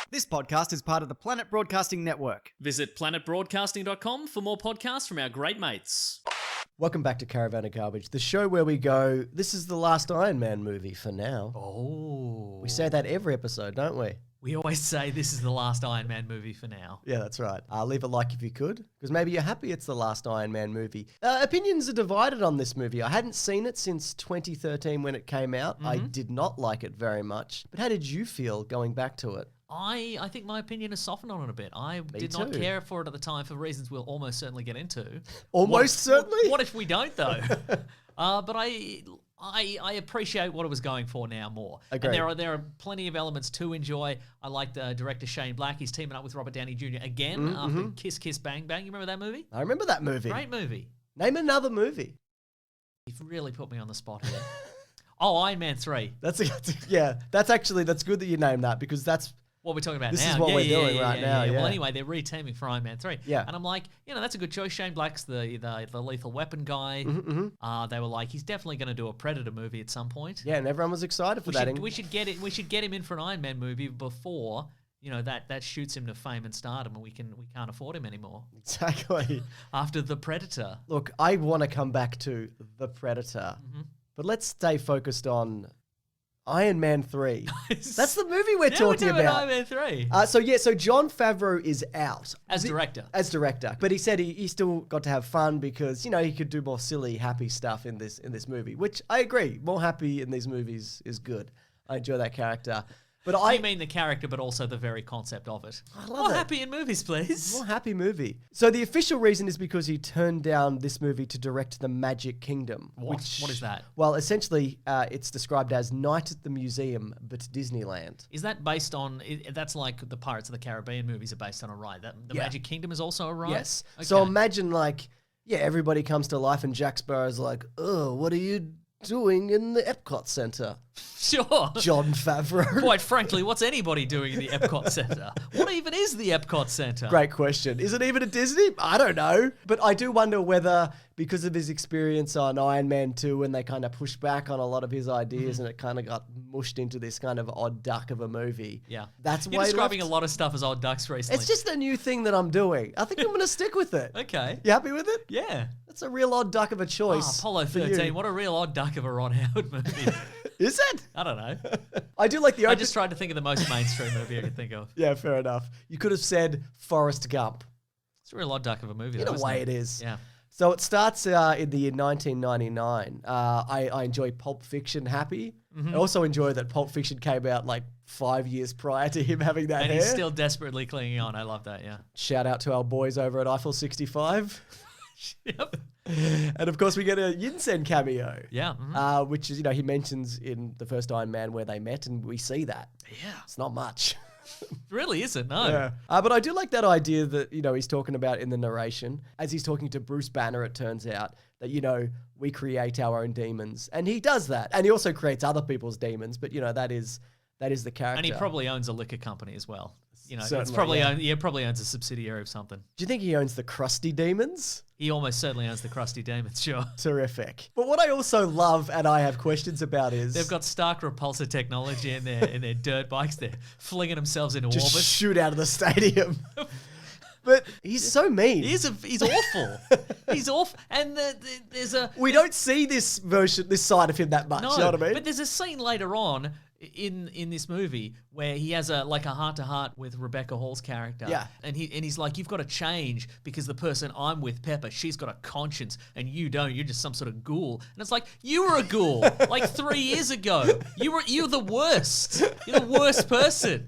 This podcast is part of the Planet Broadcasting Network. Visit planetbroadcasting.com for more podcasts from our great mates. Welcome back to Caravan of Garbage, the show where we go, this is the last Iron Man movie for now. Oh. We say that every episode, don't we? We always say this is the last Iron Man movie for now. Yeah, that's right. Leave a like if you could, because maybe you're happy it's the last Iron Man movie. Opinions are divided on this movie. I hadn't seen it since 2013 when it came out. I did not like it very much. But how did you feel going back to it? I think my opinion has softened on it a bit. I did not care for it at the time for reasons we'll almost certainly get into. Certainly? What if we don't, though? But I appreciate what it was going for now more. Agreed. And there are plenty of elements to enjoy. I like the director Shane Black. He's teaming up with Robert Downey Jr. again after Kiss Kiss Bang Bang. You remember that movie? I remember that movie. Great movie. Name another movie. You've really put me on the spot here. Oh, Iron Man 3. That's good that you named that, because that's what we're talking about this now. is what we're doing right now. Yeah. Well, anyway, they're re-teaming for Iron Man 3. Yeah. And I'm like, that's a good choice. Shane Black's the Lethal Weapon guy. They were like, he's definitely going to do a Predator movie at some point. Yeah, and everyone was excited for that. We should get him in for an Iron Man movie before that shoots him to fame and stardom, and we can't afford him anymore. Exactly. After The Predator. Look, I want to come back to The Predator, but let's stay focused on Iron Man 3. That's the movie we're talking about. Iron Man 3. So Jon Favreau is out. As director. But he said he still got to have fun because, he could do more silly, happy stuff in this movie, which I agree. More happy in these movies is good. I enjoy that character. But I mean the character, but also the very concept of it. I love More it. happy in movies, please. More happy movie. So the official reason is because he turned down this movie to direct The Magic Kingdom. What is that? Well, essentially, it's described as Night at the Museum, but Disneyland. Is that based on? That's like the Pirates of the Caribbean movies are based on a ride. The Magic Kingdom is also a ride. Yes. Okay. So imagine everybody comes to life and Jack Sparrow's like, "Oh, what are you doing in the Epcot Center?" Sure. Jon Favreau. Quite frankly, what's anybody doing in the Epcot Center? What even is the Epcot Center? Great question. Is it even a Disney? I don't know. But I do wonder whether, because of his experience on Iron Man 2, when they kind of pushed back on a lot of his ideas and it kind of got mushed into this kind of odd duck of a movie. Yeah. That's You're why describing a lot of stuff as odd ducks recently. It's just a new thing that I'm doing. I think I'm going to stick with it. Okay. You happy with it? Yeah. That's a real odd duck of a choice. Apollo 13. What a real odd duck of a Ron Howard movie. Is it? I don't know. I do like the I just tried to think of the most mainstream movie I could think of. Yeah, fair enough. You could have said Forrest Gump. It's a real odd duck of a movie. In a way it is. Yeah. So it starts in the year 1999. I enjoy Pulp Fiction happy. I also enjoy that Pulp Fiction came out 5 years prior to him having that hair. And he's still desperately clinging on. I love that, yeah. Shout out to our boys over at Eiffel 65. Yep. And of course we get a Yinsen cameo. Yeah. Which is, he mentions in the first Iron Man where they met, and we see that. Yeah. It's not much. It really isn't, no. Yeah. But I do like that idea that, he's talking about in the narration. As he's talking to Bruce Banner, it turns out that, we create our own demons. And he does that. And he also creates other people's demons. But, that is the character. And he probably owns a liquor company as well. It's Certainly, probably probably owns a subsidiary of something. Do you think he owns the Krusty Demons? He almost certainly owns the Krusty Demons, sure. Terrific. But what I also love and I have questions about is... They've got stark repulsor technology in their dirt bikes. They're flinging themselves into just orbit. Shoot out of the stadium. But he's so mean. He's awful. He's awful. And there's a... We don't see this side of him that much, you know what I mean? But there's a scene later on in this movie where he has a heart-to-heart with Rebecca Hall's character. Yeah. And he's like, you've got to change because the person I'm with, Pepper, she's got a conscience and you don't. You're just some sort of ghoul. And it's like, you were a ghoul 3 years ago. You're the worst. You're the worst person.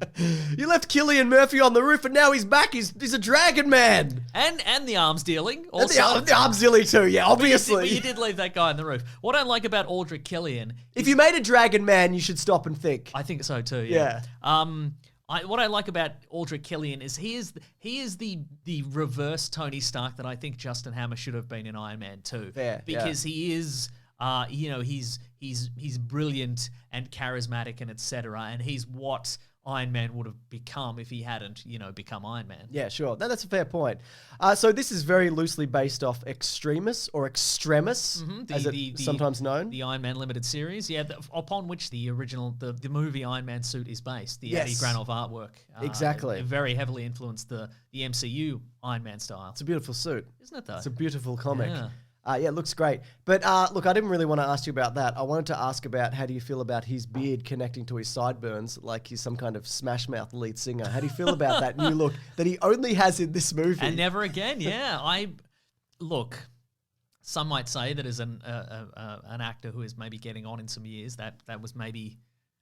You left Cillian Murphy on the roof and now he's back. He's a dragon man. And the arms dealing. Also. And the arms dilly too, yeah, obviously. But you did leave that guy on the roof. What I like about Aldrich Killian... If you made a dragon man, you should stop and think. I think so too, yeah. Yeah. What I like about Aldrich Killian is he is the reverse Tony Stark that I think Justin Hammer should have been in Iron Man 2. Fair, because he is he's brilliant and charismatic and etc. And he's what Iron Man would have become if he hadn't, become Iron Man. Yeah, sure. That's a fair point. So this is very loosely based off Extremis or Extremis, as it's sometimes known. The Iron Man limited series, upon which the original, the movie Iron Man suit is based. The Yes. Eddie Granoff artwork. Exactly. It very heavily influenced the MCU Iron Man style. It's a beautiful suit. Isn't it, though? It's a beautiful comic. Yeah. Yeah, it looks great. But look, I didn't really want to ask you about that. I wanted to ask about how do you feel about his beard connecting to his sideburns like he's some kind of Smash Mouth lead singer. How do you feel about that new look that he only has in this movie? And never again, yeah. Look, some might say that as an actor who is maybe getting on in some years, that was maybe...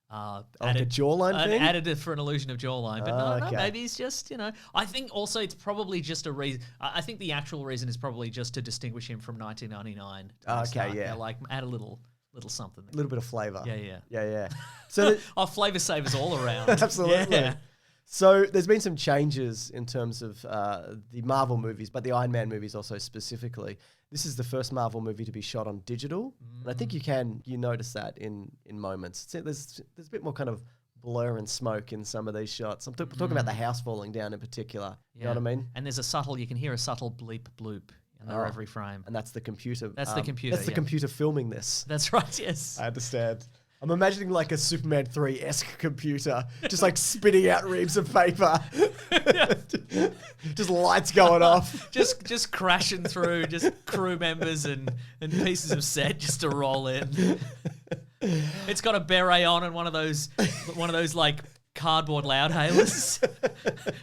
like a jawline thing? Added for an illusion of jawline. But no, okay. maybe he's just, I think also it's probably just a reason. I think the actual reason is probably just to distinguish him from 1999. Okay, yeah. Like add a little something. A little bit of flavour. Yeah. So flavor savers all around. Absolutely. Yeah. So there's been some changes in terms of the Marvel movies, but the Iron Man movies also specifically. This is the first Marvel movie to be shot on digital. And I think you notice that in moments. There's a bit more kind of blur and smoke in some of these shots. I'm talking about the house falling down in particular. You know what I mean? And you can hear a subtle bleep bloop under every frame. And that's the computer. That's the computer. That's the computer filming this. That's right, yes. I understand. I'm imagining like a Superman 3-esque computer, just like spitting out reams of paper. Just lights going off. Just crashing through, just crew members and pieces of set just to roll in. It's got a beret on and one of those like cardboard loudhailers,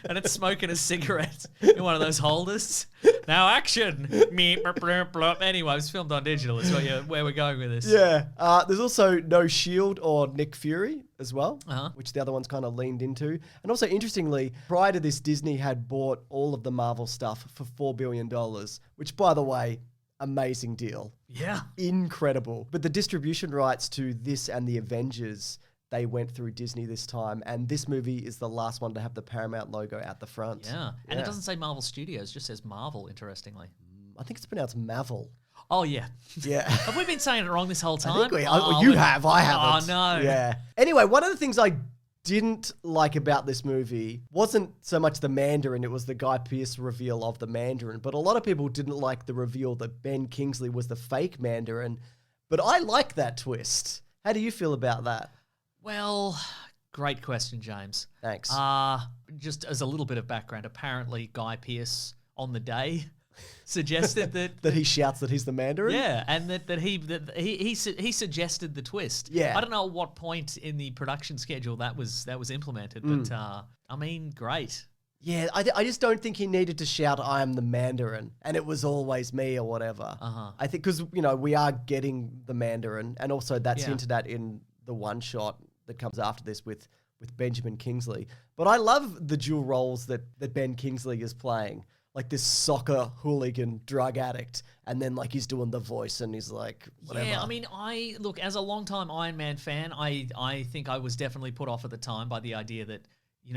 and it's smoking a cigarette in one of those holders. Now action! Anyway, it was filmed on digital. Is where we're going with this. Yeah. There's also no Shield or Nick Fury as well, Uh-huh. which the other one's kind of leaned into. And also, interestingly, prior to this, Disney had bought all of the Marvel stuff for $4 billion, which, by the way, amazing deal. Yeah. Incredible. But the distribution rights to this and the Avengers, they went through Disney this time, and this movie is the last one to have the Paramount logo out the front. Yeah. And it doesn't say Marvel Studios, it just says Marvel, interestingly. I think it's pronounced Marvel. Oh, yeah. Yeah. Have we been saying it wrong this whole time? I think you have. I haven't. Oh, no. Yeah. Anyway, one of the things I didn't like about this movie wasn't so much the Mandarin, it was the Guy Pearce reveal of the Mandarin. But a lot of people didn't like the reveal that Ben Kingsley was the fake Mandarin. But I like that twist. How do you feel about that? Well, great question, James. Thanks. Just as a little bit of background, apparently Guy Pearce on the day suggested that that he shouts that he's the Mandarin? Yeah, and that he suggested the twist. Yeah. I don't know at what point in the production schedule that was implemented, but I mean, great. Yeah, I just don't think he needed to shout, "I am the Mandarin," and it was always me or whatever. I think because we are getting the Mandarin, and also that's hinted at in the one shot that comes after this with Benjamin Kingsley. But I love the dual roles that Ben Kingsley is playing. Like this soccer hooligan drug addict, and then like he's doing the voice and he's like, whatever. Yeah, I mean, look, as a longtime Iron Man fan, I think I was definitely put off at the time by the idea that,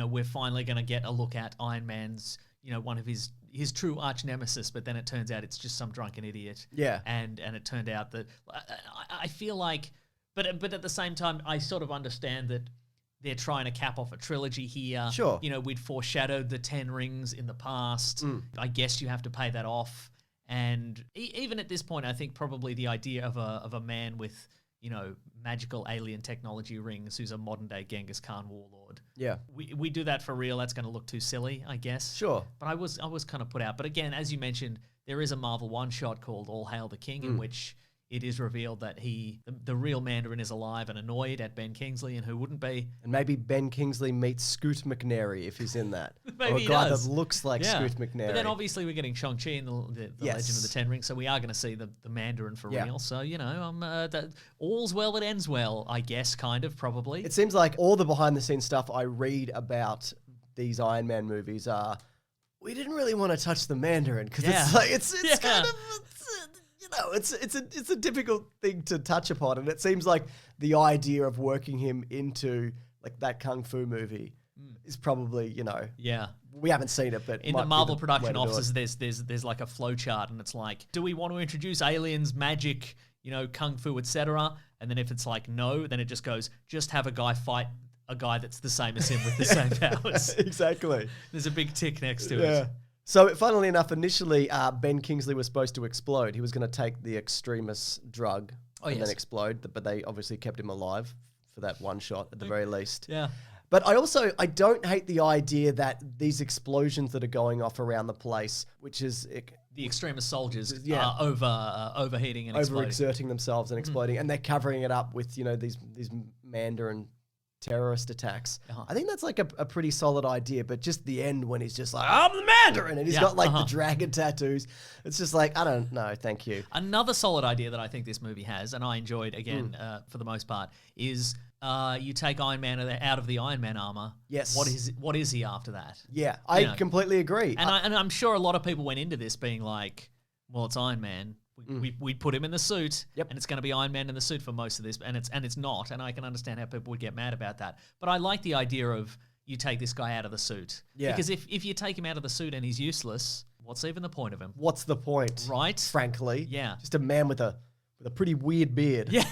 we're finally going to get a look at Iron Man's, one of his true arch nemesis, but then it turns out it's just some drunken idiot. Yeah. And it turned out that I feel like, but at the same time, I sort of understand that they're trying to cap off a trilogy here. Sure. We'd foreshadowed the 10 rings in the past. I guess you have to pay that off. And even at this point, I think probably the idea of a man with, magical alien technology rings who's a modern day Genghis Khan warlord. Yeah. We do that for real. That's going to look too silly, I guess. Sure. But I was kind of put out. But again, as you mentioned, there is a Marvel one-shot called All Hail the King in which it is revealed that the real Mandarin is alive and annoyed at Ben Kingsley, and who wouldn't be? And maybe Ben Kingsley meets Scoot McNairy if he's in that. Maybe or a he guy does. that looks like Scoot McNairy. But then obviously we're getting Shang-Chi and the Legend of the Ten Rings, so we are going to see the Mandarin for real. So, all's well that ends well, I guess, kind of, probably. It seems like all the behind-the-scenes stuff I read about these Iron Man movies are, we didn't really want to touch the Mandarin, because it's kind of... It's a difficult thing to touch upon, and it seems like the idea of working him into like that kung fu movie is probably we haven't seen it, but in the Marvel production offices there's like a flow chart, and it's like, do we want to introduce aliens, magic, kung fu, etc.? And then if it's like no, then it just goes, just have a guy fight a guy that's the same as him with the same powers. Exactly. There's a big tick next to Yeah. it. So, funnily enough, initially, Ben Kingsley was supposed to explode. He was going to take the extremist drug and then explode, but they obviously kept him alive for that one shot at the very least. Yeah. But I don't hate the idea that these explosions that are going off around the place, which is The extremist soldiers Yeah. are overheating and exploding. overexerting themselves and exploding, and they're covering it up with these Mandarin terrorist attacks. I think that's like a pretty solid idea, but just the end when he's just like, I'm the Mandarin, and he's got like the dragon tattoos. It's just like, I don't know, thank you. Another solid idea that I think this movie has, and I enjoyed again for the most part, is you take Iron Man out of the Iron Man armor. Yes. What is he after that? Yeah, I completely agree. And I'm sure a lot of people went into this being like, well, it's Iron Man. We put him in the suit, and it's going to be Iron Man in the suit for most of this, and it's not, and I can understand how people would get mad about that. But I like the idea of you take this guy out of the suit, because if you take him out of the suit and he's useless, what's even the point of him? What's the point? Right? Frankly, Yeah. just a man with a pretty weird beard. Yeah,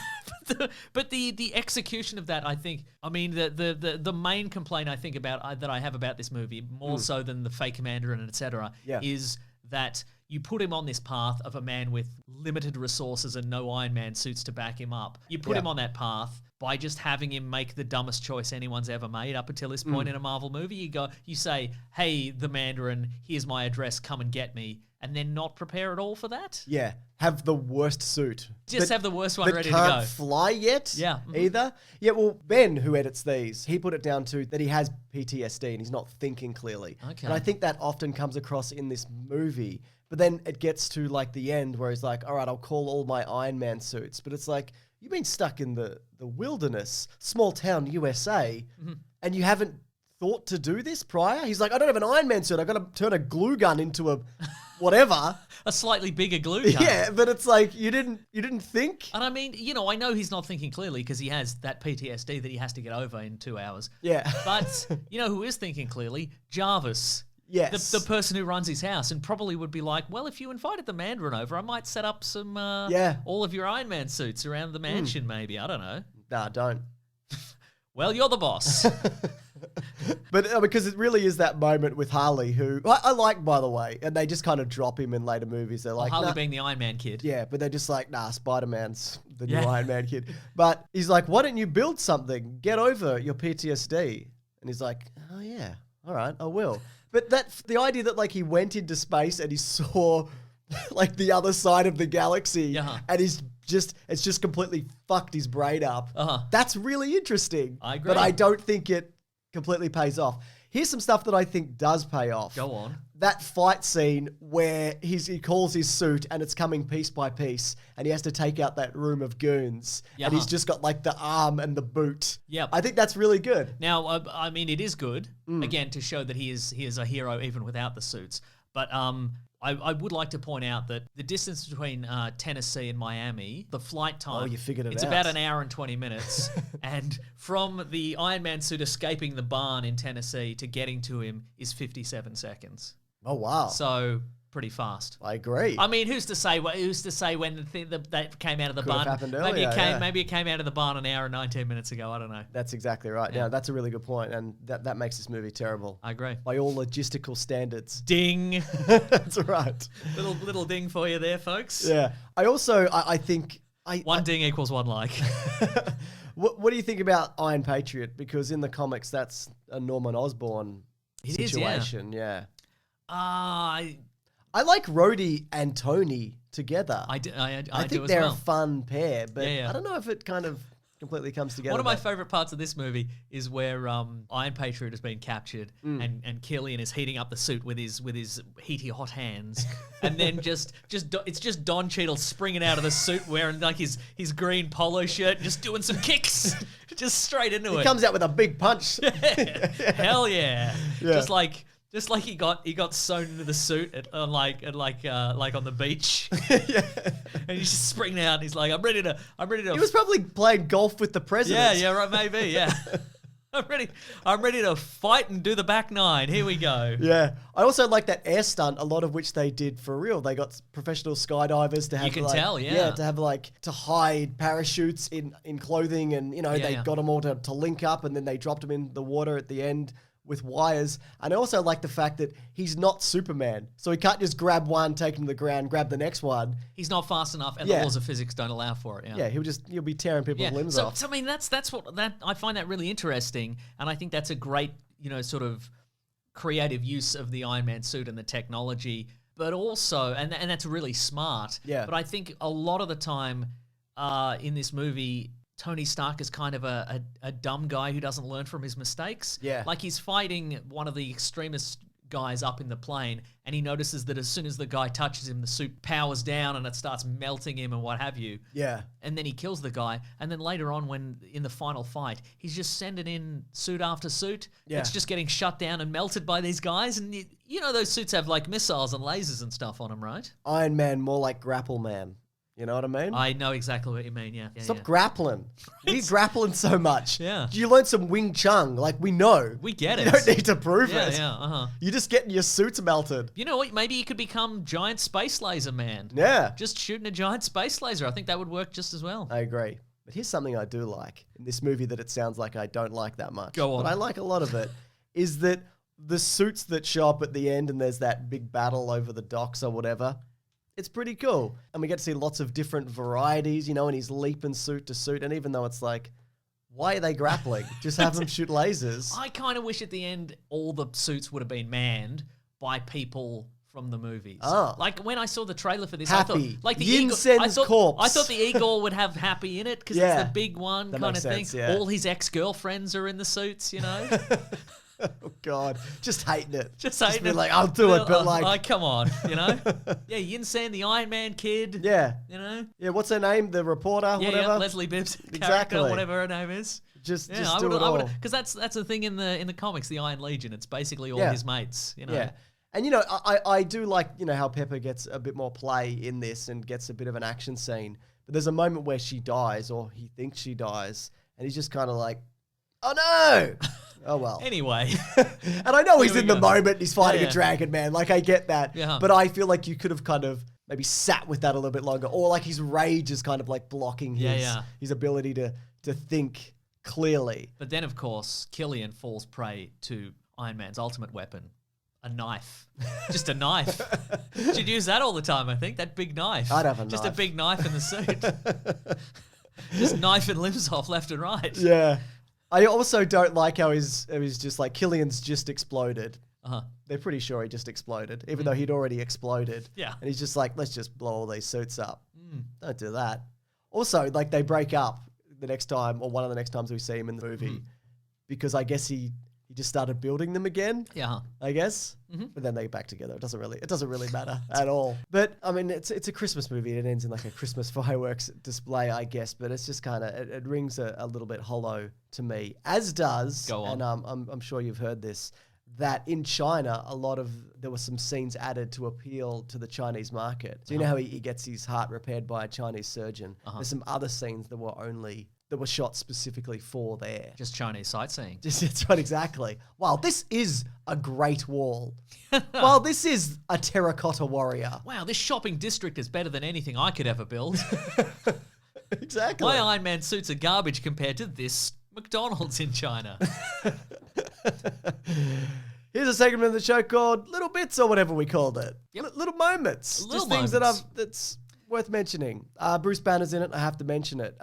but the execution of that, I think, I mean, the main complaint I think about that I have about this movie, more so than the fake Mandarin and etc., is that you put him on this path of a man with limited resources and no Iron Man suits to back him up. You put him on that path by just having him make the dumbest choice anyone's ever made up until this point in a Marvel movie. You say, hey, the Mandarin, here's my address, come and get me, and then not prepare at all for that? Yeah, have the worst suit. Just have the worst one ready to can't go. fly yet. Yeah. Either. Yeah. Well, Ben, who edits these, he put it down to that he has PTSD and he's not thinking clearly. Okay. And I think that often comes across in this movie. But then it gets to like the end where he's like, all right, I'll call all my Iron Man suits. But it's like, you've been stuck in the wilderness, small town USA, and you haven't thought to do this prior? He's like, I don't have an Iron Man suit. I've got to turn a glue gun into a whatever. A slightly bigger glue gun. Yeah, but it's like, you didn't think? And I mean, I know he's not thinking clearly because he has that PTSD that he has to get over in 2 hours. Yeah. But you know who is thinking clearly? Jarvis. Yes. The person who runs his house and probably would be like, well, if you invited the Mandarin over, I might set up some all of your Iron Man suits around the mansion maybe. I don't know. Nah, don't. Well, you're the boss. But because it really is that moment with Harley, who I like, by the way, and they just kind of drop him in later movies. They're like, Harley nah. being the Iron Man kid. Yeah, but they're just like, nah, Spider-Man's the new Yeah. Iron Man kid. But he's like, why don't you build something? Get over your PTSD. And he's like, oh yeah, all right, I will. But the idea that like he went into space and he saw like the other side of the galaxy and it's just completely fucked his brain up. That's really interesting. I agree. But I don't think it completely pays off. Here's some stuff that I think does pay off. Go on. That fight scene where he calls his suit and it's coming piece by piece and he has to take out that room of goons and he's just got like the arm and the boot. Yep. I think that's really good. Now, I mean, it is good, again, to show that he is a hero even without the suits. But I would like to point out that the distance between Tennessee and Miami, the flight time, you figured it's out. about an hour and 20 minutes. And from the Iron Man suit escaping the barn in Tennessee to getting to him is 57 seconds. Oh, wow. So pretty fast. I agree. I mean, who's to say when the thing that came out of the Could have barn? happened maybe earlier, maybe it came out of the barn an hour and 19 minutes ago. I don't know. That's exactly right. Yeah, that's a really good point, and that makes this movie terrible. I agree. By all logistical standards. Ding. That's right. little ding for you there, folks. Yeah. I also, I think... One ding equals one like. What do you think about Iron Patriot? Because in the comics, that's a Norman Osborn It is, situation. Yeah. I I like Rhodey and Tony together. do think as they're well. a fun pair, but Yeah. I don't know if it kind of completely comes together. One of my but- favorite parts of this movie is where Iron Patriot has been captured and Killian is heating up the suit with his heaty hot hands, and then it's just Don Cheadle springing out of the suit wearing like his green polo shirt, just doing some kicks, just straight into He it. comes out with a big punch. Hell yeah. Yeah. Just like he got sewn into the suit like on the beach, and he's just springing out. And he's like, I'm ready to. He was probably playing golf with the president. Yeah, right, maybe, yeah. I'm ready to fight and do the back nine. Here we go. Yeah. I also like that air stunt, a lot of which they did for real. They got professional skydivers to have tell, Yeah, to have to hide parachutes in clothing and, they got them all to link up and then they dropped them in the water at the end with wires. And I also like the fact that he's not Superman. So he can't just grab one, take him to the ground, grab the next one. He's not fast enough and the laws of physics don't allow for it. Yeah, he'll be tearing people's limbs off. So I mean that's what I find that really interesting, and I think that's a great, sort of creative use of the Iron Man suit and the technology, but also and that's really smart. Yeah. But I think a lot of the time in this movie, Tony Stark is kind of a dumb guy who doesn't learn from his mistakes. Yeah. Like he's fighting one of the extremist guys up in the plane and he notices that as soon as the guy touches him, the suit powers down and it starts melting him and what have you. Yeah. And then he kills the guy. And then later on when in the final fight, he's just sending in suit after suit. Yeah. It's just getting shut down and melted by these guys. And those suits have like missiles and lasers and stuff on them, right? Iron Man, more like Grapple Man. You know what I mean? I know exactly what you mean, yeah. Stop grappling. You're grappling so much. Yeah. You learn some Wing Chun. Like, we know. We get it. You don't need to prove it. Yeah, uh-huh. You're just getting your suits melted. You know what? Maybe he could become giant space laser man. Yeah. Just shooting a giant space laser. I think that would work just as well. I agree. But here's something I do like in this movie that it sounds like I don't like that much. Go on. But I like a lot of it, is that the suits that show up at the end and there's that big battle over the docks or whatever, it's pretty cool. And we get to see lots of different varieties, and he's leaping suit to suit. And even though it's like, why are they grappling? Just have them shoot lasers. I kind of wish at the end all the suits would have been manned by people from the movies. Oh. Like when I saw the trailer for this, Happy. I thought, like the Yinsen's corpse. I thought the Igor would have Happy in it because it's the big one That kind of makes thing. sense, yeah. All his ex-girlfriends are in the suits, Oh, God. Just hating it. Just hating be it. like, I'll do it, but like... come on, Yeah, Yinsen, the Iron Man kid. Yeah. Yeah, what's her name? The reporter, whatever? Yeah, Leslie Bibbs' character, whatever her name is. Just do I it all. because that's the thing in the comics, the Iron Legion. It's basically all his mates, Yeah. And, I do like, how Pepper gets a bit more play in this and gets a bit of an action scene. But there's a moment where she dies, or he thinks she dies, and he's just kind of like, oh, no! Oh, well. Anyway. And I know he's in the moment and he's fighting Yeah. a dragon, man. Like, I get that. Yeah. But I feel like you could have kind of maybe sat with that a little bit longer. Or like his rage is kind of like blocking his ability to think clearly. But then, of course, Killian falls prey to Iron Man's ultimate weapon, a knife. Just a knife. Should use that all the time, I think. That big knife. I'd have a Just knife. a big knife in the suit. Just knifing limbs off left and right. Yeah. I also don't like how he's just like, Killian's just exploded. Uh-huh. They're pretty sure he just exploded, even though he'd already exploded. Yeah. And he's just like, let's just blow all these suits up. Don't do that. Also, like, they break up the next time, or one of the next times we see him in the movie, because I guess he just started building them again. Yeah. I guess. But then they get back together. It doesn't really matter at all. But I mean, it's a Christmas movie. It ends in like a Christmas fireworks display, I guess. But it's just kind of it rings a little bit hollow to me. As does, Go on. and I'm sure you've heard this, that in China there were some scenes added to appeal to the Chinese market. So you know how he gets his heart repaired by a Chinese surgeon. There's some other scenes that were shot specifically for there. Just Chinese sightseeing. That's right, exactly. Wow, this is a great wall. Wow, this is a terracotta warrior. Wow, this shopping district is better than anything I could ever build. Exactly. My Iron Man suits are garbage compared to this McDonald's in China. Here's a segment of the show called Little Bits, or whatever we called it. Yep. Little moments. Little Just things moments. that's worth mentioning. Bruce Banner's in it. I have to mention it.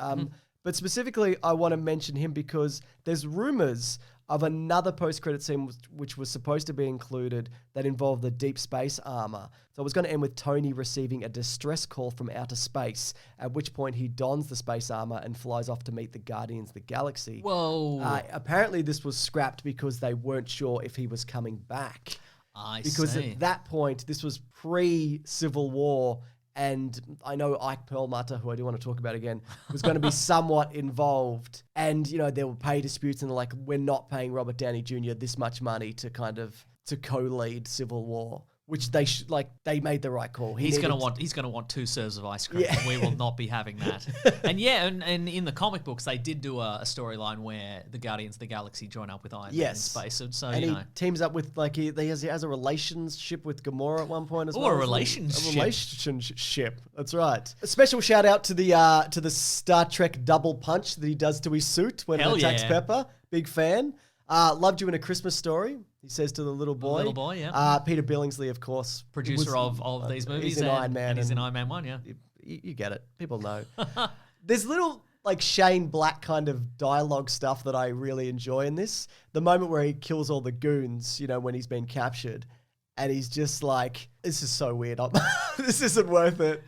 But specifically, I want to mention him because there's rumors of another post-credit scene which was supposed to be included that involved the deep space armor. So it was going to end with Tony receiving a distress call from outer space, at which point he dons the space armor and flies off to meet the Guardians of the Galaxy. Whoa. Apparently this was scrapped because they weren't sure if he was coming back. Because see. at that point, this was pre-Civil War, and I know Ike Perlmutter, who I do want to talk about again, was going to be somewhat involved. And, there were pay disputes, and they're like, we're not paying Robert Downey Jr. this much money to to co-lead Civil War, which they made the right call. He's gonna want 2 serves of ice cream. Yeah. And we will not be having that. And and in the comic books, they did do a storyline where the Guardians of the Galaxy join up with Iron Man in space. So and he teams up with he has a relationship with Gamora at one point as well. A relationship. A relationship. That's right. A special shout out to the Star Trek double punch that he does to his suit when he attacks Pepper. Big fan. Loved you in A Christmas Story. He says to the little boy. The little boy, yeah. Peter Billingsley, of course. Producer of these movies. He's in Iron Man. And he's in Iron Man 1, yeah. You get it. People know. There's little Shane Black kind of dialogue stuff that I really enjoy in this. The moment where he kills all the goons, when he's been captured. And he's just like, this is so weird. This isn't worth it.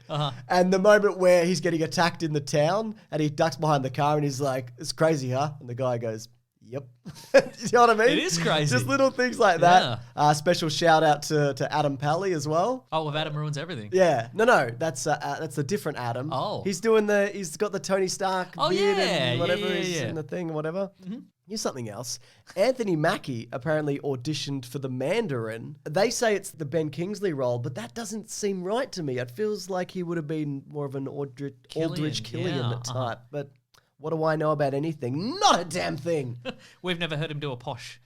And the moment where he's getting attacked in the town and he ducks behind the car and he's like, it's crazy, huh? And the guy goes, yep. You know what I mean? It is crazy. Just little things like that. Special shout out to Adam Pally as well. Oh, if Adam ruins everything. Yeah. No. That's a different Adam. Oh. He's got the Tony Stark beard and whatever is in the thing or whatever. Mm-hmm. Here's something else. Anthony Mackie apparently auditioned for the Mandarin. They say it's the Ben Kingsley role, but that doesn't seem right to me. It feels like he would have been more of an Aldrich Killian type, but... What do I know about anything? Not a damn thing. We've never heard him do a posh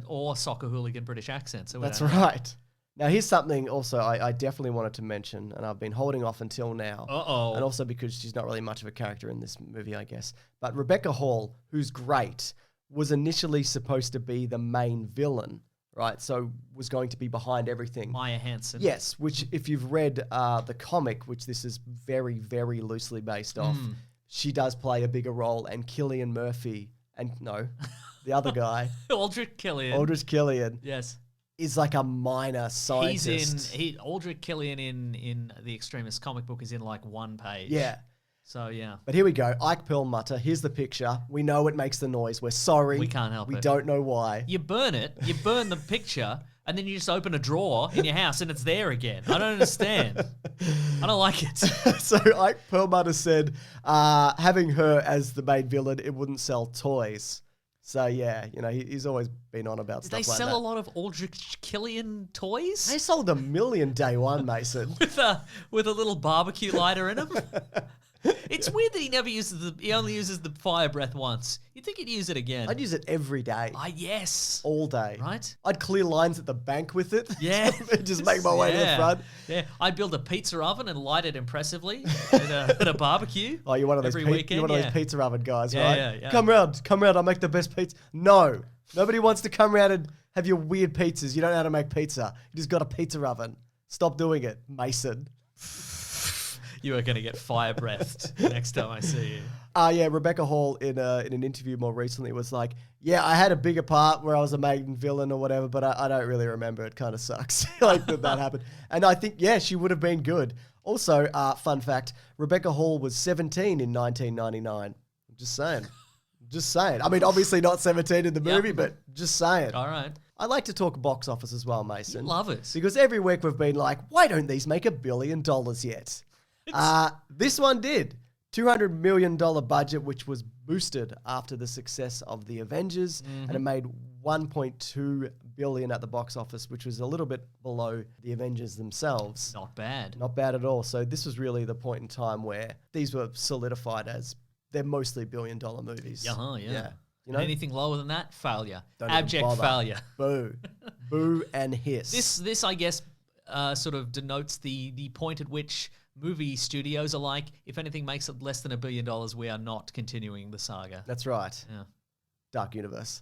or soccer hooligan British accent. So that's right. Now, here's something also I definitely wanted to mention, and I've been holding off until now. Uh-oh. And also because she's not really much of a character in this movie, I guess. But Rebecca Hall, who's great, was initially supposed to be the main villain, right? So was going to be behind everything. Maya Hansen. Yes, which if you've read the comic, which this is very, very loosely based off, she does play a bigger role, and Cillian Murphy, the other guy. Aldrich Killian. Yes. Is like a minor scientist. Aldrich Killian in the Extremist comic book is in like 1 page. Yeah. So, yeah. But here we go. Ike Perlmutter. Here's the picture. We know it makes the noise. We're sorry. We can't help it. We don't know why. You burn it. You burn the picture, and then you just open a drawer in your house, and it's there again. I don't understand. I don't like it. So Ike Perlmutter said, having her as the main villain, it wouldn't sell toys. So, yeah, he's always been on about stuff like that. They sell a lot of Aldrich Killian toys? They sold 1 million day one, Mason. with a little barbecue lighter in them? It's weird that he only uses the fire breath once. You'd think he'd use it again. I'd use it every day. Yes. All day. Right? I'd clear lines at the bank with it. Yeah. Just make my way to the front. Yeah. I'd build a pizza oven and light it impressively at a barbecue. Oh, you're one of those weekend. You're one of those pizza oven guys, yeah, right? Yeah. Come round, I'll make the best pizza. No. Nobody wants to come around and have your weird pizzas. You don't know how to make pizza. You just got a pizza oven. Stop doing it, Mason. You are going to get fire breathed next time I see you. Yeah, Rebecca Hall in an interview more recently was like, yeah, I had a bigger part where I was a main villain or whatever, but I don't really remember. It kind of sucks that happened. And I think, yeah, she would have been good. Also, fun fact, Rebecca Hall was 17 in 1999. I'm just saying. I mean, obviously not 17 in the movie, but just saying. All right. I like to talk box office as well, Mason. You love it. Because every week we've been like, why don't these make $1 billion yet? This one did. $200 million budget, which was boosted after the success of the Avengers, and it made $1.2 billion at the box office, which was a little bit below the Avengers themselves. Not bad. Not bad at all. So this was really the point in time where these were solidified as they're mostly $1 billion movies. Yeah. You know? Anything lower than that, failure. Don't even Abject bother. failure. Boo. Boo and hiss. This I guess, sort of denotes the point at which movie studios are like, if anything makes it less than $1 billion, we are not continuing the saga. That's right. Yeah. Dark Universe.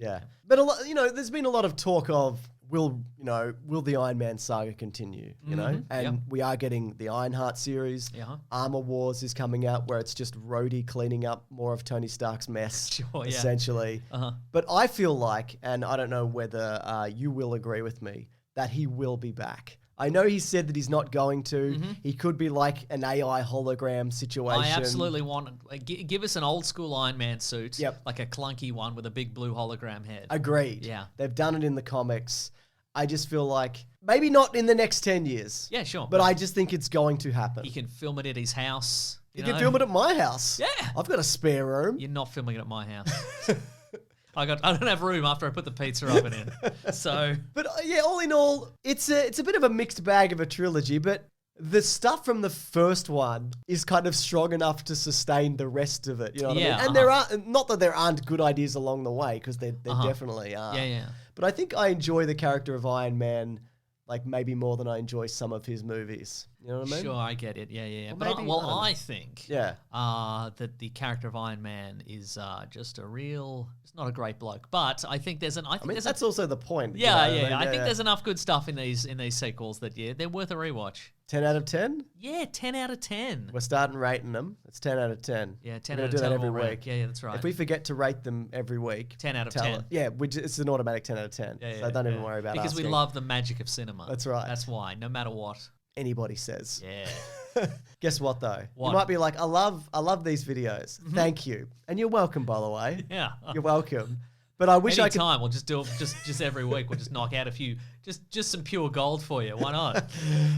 Yeah. But a lot, there's been a lot of talk of will the Iron Man saga continue, And we are getting the Ironheart series. Armor Wars is coming out where it's just Rhodey cleaning up more of Tony Stark's mess, essentially. But I feel like, and I don't know whether you will agree with me, that he will be back. I know he said that he's not going to. He could be like an AI hologram situation. I absolutely want... give us an old school Iron Man suit. Yep. Like a clunky one with a big blue hologram head. Agreed. Yeah. They've done it in the comics. I just feel like... Maybe not in the next 10 years. Yeah, sure. But I just think it's going to happen. He can film it at his house. You can film it at my house. Yeah. I've got a spare room. You're not filming it at my house. I don't have room after I put the pizza oven in. So, But yeah, all in all, it's a bit of a mixed bag of a trilogy, but the stuff from the first one is kind of strong enough to sustain the rest of it. You know what I mean? Yeah, And there are, not that there aren't good ideas along the way, because there definitely are. yeah. But I think I enjoy the character of Iron Man, like maybe more than I enjoy some of his movies. You know what I mean? Sure, I get it. Yeah. Well, But maybe- I don't know. I think Yeah. that the character of Iron Man is just a real. It's not a great bloke, but I think there's an. I think I mean, there's that's also the point. you Yeah, know what yeah, I mean? yeah. I think there's enough good stuff in these sequels that they're worth a rewatch. 10 out of 10? Yeah, 10 out of 10. We're starting rating them. It's 10 out of 10. Yeah, 10 We're out gonna of 10 do that every all round. week. Yeah, that's right. If we forget to rate them every week, 10 out of tell 10. it. Yeah, it's an automatic 10 out of 10. So don't even worry about because we asking. love the magic of cinema. That's right. That's why, no matter what. Anybody says. Yeah. Guess what though? What? You might be like, I love these videos. Thank you. And you're welcome, by the way. Yeah. You're welcome. But I wish I could. Anytime, we'll just do it just every week. We'll just knock out a few, just some pure gold for you. Why not?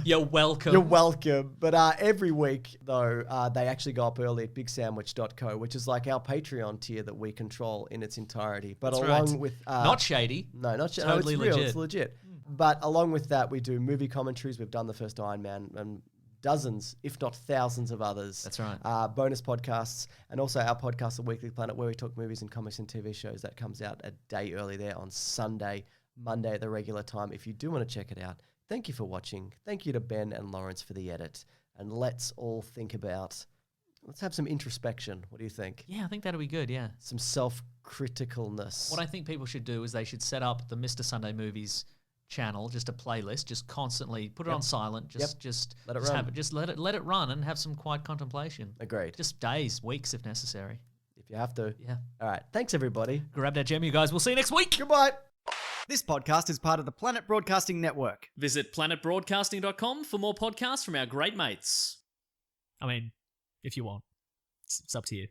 You're welcome. You're welcome. But every week, though, they actually go up early at bigsandwich.co, which is like our Patreon tier that we control in its entirety. But That's along right. with... Not shady. No, not shady. Totally No, it's real. legit. It's legit. But along with that, we do movie commentaries. We've done the first Iron Man and dozens, if not thousands of others. That's right. Bonus podcasts, and also our podcast, The Weekly Planet, where we talk movies and comics and TV shows. That comes out a day early there on Sunday, Monday at the regular time. If you do want to check it out, thank you for watching. Thank you to Ben and Lawrence for the edit. And let's all think about, let's have some introspection. What do you think? Yeah, I think that'll be good, yeah. Some self-criticalness. What I think people should do is they should set up the Mr. Sunday Movies channel, just a playlist, just constantly put it on silent, just Let it just run. have it, just let it run and have some quiet contemplation. Agreed. Just days, weeks if necessary. If you have to. Yeah. All right. Thanks, everybody. Grab that gem, you guys. We'll see you next week. Goodbye. This podcast is part of the Planet Broadcasting Network. Visit planetbroadcasting.com for more podcasts from our great mates. I mean, if you want. It's up to you.